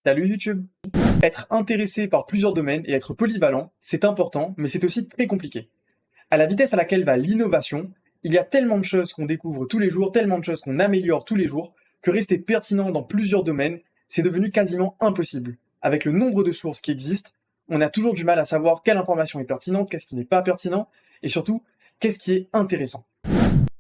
Salut YouTube! Être intéressé par plusieurs domaines et être polyvalent, c'est important, mais c'est aussi très compliqué. À la vitesse à laquelle va l'innovation, il y a tellement de choses qu'on découvre tous les jours, tellement de choses qu'on améliore tous les jours, que rester pertinent dans plusieurs domaines, c'est devenu quasiment impossible. Avec le nombre de sources qui existent, on a toujours du mal à savoir quelle information est pertinente, qu'est-ce qui n'est pas pertinent, et surtout, qu'est-ce qui est intéressant.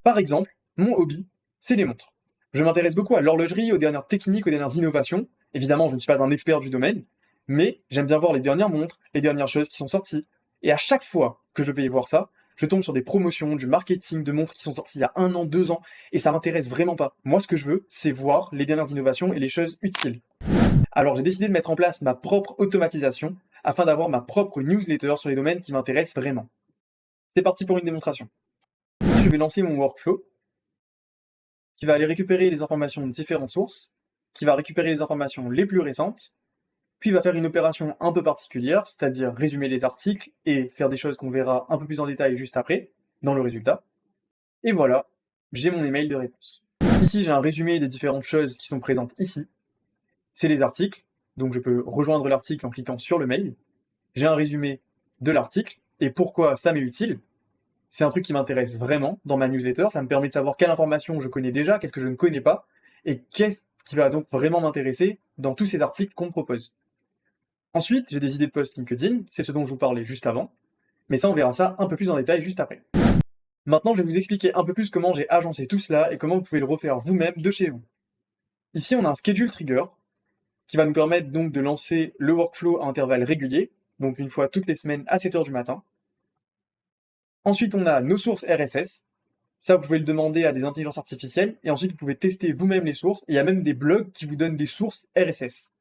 Par exemple, mon hobby, c'est les montres. Je m'intéresse beaucoup à l'horlogerie, aux dernières techniques, aux dernières innovations. Évidemment, je ne suis pas un expert du domaine, mais j'aime bien voir les dernières montres, les dernières choses qui sont sorties. Et à chaque fois que je vais voir ça, je tombe sur des promotions, du marketing de montres qui sont sorties il y a 1 an, 2 ans, et ça m'intéresse vraiment pas. Moi, ce que je veux, c'est voir les dernières innovations et les choses utiles. Alors j'ai décidé de mettre en place ma propre automatisation afin d'avoir ma propre newsletter sur les domaines qui m'intéressent vraiment. C'est parti pour une démonstration. Je vais lancer mon workflow qui va aller récupérer les informations de différentes sources, qui va récupérer les informations les plus récentes, puis va faire une opération un peu particulière, c'est-à-dire résumer les articles et faire des choses qu'on verra un peu plus en détail juste après, dans le résultat. Et voilà, j'ai mon email de réponse. Ici, j'ai un résumé des différentes choses qui sont présentes ici. C'est les articles, donc je peux rejoindre l'article en cliquant sur le mail. J'ai un résumé de l'article et pourquoi ça m'est utile. C'est un truc qui m'intéresse vraiment dans ma newsletter, ça me permet de savoir quelle information je connais déjà, qu'est-ce que je ne connais pas, et qu'est-ce qui va donc vraiment m'intéresser dans tous ces articles qu'on me propose. Ensuite, j'ai des idées de post LinkedIn, c'est ce dont je vous parlais juste avant, mais ça on verra ça un peu plus en détail juste après. Maintenant, je vais vous expliquer un peu plus comment j'ai agencé tout cela et comment vous pouvez le refaire vous-même de chez vous. Ici, on a un schedule trigger qui va nous permettre donc de lancer le workflow à intervalles réguliers, donc une fois toutes les semaines à 7h du matin. Ensuite, on a nos sources RSS. Ça, vous pouvez le demander à des intelligences artificielles, et ensuite vous pouvez tester vous-même les sources, et il y a même des blogs qui vous donnent des sources RSS.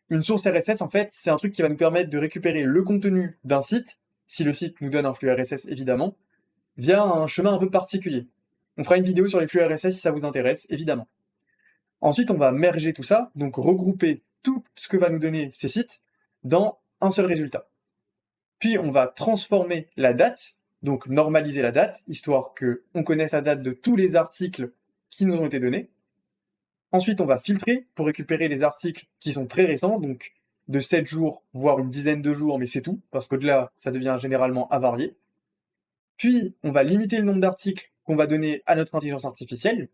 Une source RSS, en fait, c'est un truc qui va nous permettre de récupérer le contenu d'un site, si le site nous donne un flux RSS évidemment, via un chemin un peu particulier. On fera une vidéo sur les flux RSS si ça vous intéresse, évidemment. Ensuite, on va merger tout ça, donc regrouper tout ce que va nous donner ces sites dans un seul résultat. Puis on va transformer la date, donc normaliser la date, histoire qu'on connaisse la date de tous les articles qui nous ont été donnés. Ensuite, on va filtrer pour récupérer les articles qui sont très récents, donc de 7 jours, voire une dizaine de jours, mais c'est tout, parce qu'au-delà, ça devient généralement avarié. Puis, on va limiter le nombre d'articles qu'on va donner à notre intelligence artificielle.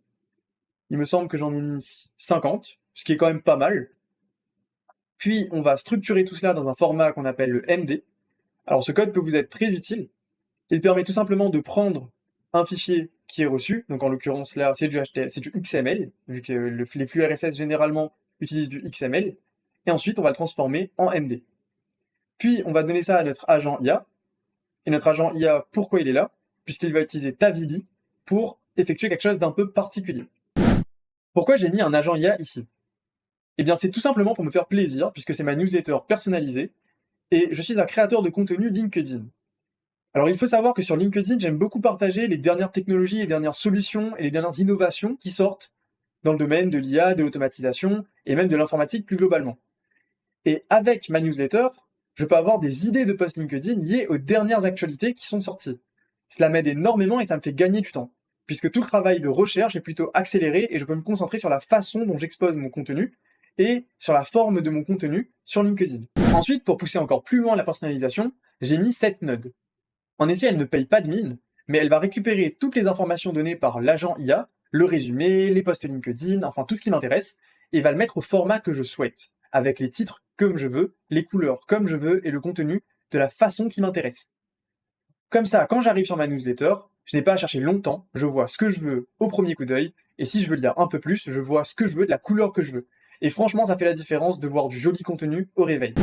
Il me semble que j'en ai mis 50, ce qui est quand même pas mal. Puis, on va structurer tout cela dans un format qu'on appelle le MD. Alors, ce code peut vous être très utile. Il permet tout simplement de prendre un fichier qui est reçu, donc en l'occurrence là c'est du HTML, c'est du XML, vu que les flux RSS généralement utilisent du XML, et ensuite on va le transformer en MD. Puis on va donner ça à notre agent IA, et notre agent IA, pourquoi il est là? Puisqu'il va utiliser Tavibi pour effectuer quelque chose d'un peu particulier. Pourquoi j'ai mis un agent IA ici? Eh bien c'est tout simplement pour me faire plaisir, puisque c'est ma newsletter personnalisée, et je suis un créateur de contenu LinkedIn. Alors il faut savoir que sur LinkedIn, j'aime beaucoup partager les dernières technologies, les dernières solutions et les dernières innovations qui sortent dans le domaine de l'IA, de l'automatisation et même de l'informatique plus globalement. Et avec ma newsletter, je peux avoir des idées de posts LinkedIn liées aux dernières actualités qui sont sorties. Cela m'aide énormément et ça me fait gagner du temps, puisque tout le travail de recherche est plutôt accéléré et je peux me concentrer sur la façon dont j'expose mon contenu et sur la forme de mon contenu sur LinkedIn. Ensuite, pour pousser encore plus loin la personnalisation, j'ai mis cette node. En effet, elle ne paye pas de mine, mais elle va récupérer toutes les informations données par l'agent IA, le résumé, les posts LinkedIn, enfin tout ce qui m'intéresse, et va le mettre au format que je souhaite, avec les titres comme je veux, les couleurs comme je veux, et le contenu de la façon qui m'intéresse. Comme ça, quand j'arrive sur ma newsletter, je n'ai pas à chercher longtemps, je vois ce que je veux au premier coup d'œil, et si je veux lire un peu plus, je vois ce que je veux de la couleur que je veux. Et franchement, ça fait la différence de voir du joli contenu au réveil.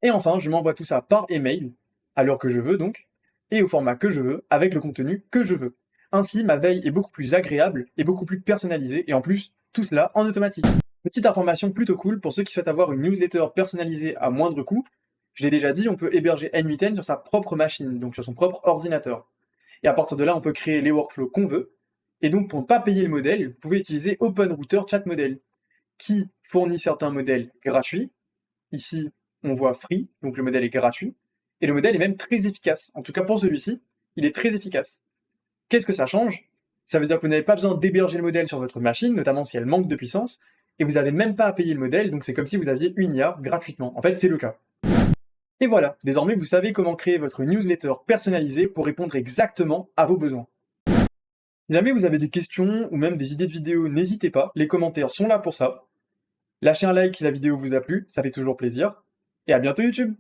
Et enfin, je m'envoie tout ça par email, à l'heure que je veux donc, et au format que je veux, avec le contenu que je veux. Ainsi, ma veille est beaucoup plus agréable et beaucoup plus personnalisée, et en plus, tout cela en automatique. Petite information plutôt cool pour ceux qui souhaitent avoir une newsletter personnalisée à moindre coût. Je l'ai déjà dit, on peut héberger N8N sur sa propre machine, donc sur son propre ordinateur. Et à partir de là, on peut créer les workflows qu'on veut. Et donc, pour ne pas payer le modèle, vous pouvez utiliser OpenRouter Chat Model, qui fournit certains modèles gratuits. Ici, on voit Free, donc le modèle est gratuit. Et le modèle est même très efficace. En tout cas, pour celui-ci, il est très efficace. Qu'est-ce que ça change? Ça veut dire que vous n'avez pas besoin d'héberger le modèle sur votre machine, notamment si elle manque de puissance, et vous n'avez même pas à payer le modèle, donc c'est comme si vous aviez une IA gratuitement. En fait, c'est le cas. Et voilà, désormais vous savez comment créer votre newsletter personnalisée pour répondre exactement à vos besoins. Si jamais vous avez des questions ou même des idées de vidéos, n'hésitez pas, les commentaires sont là pour ça. Lâchez un like si la vidéo vous a plu, ça fait toujours plaisir. Et à bientôt YouTube!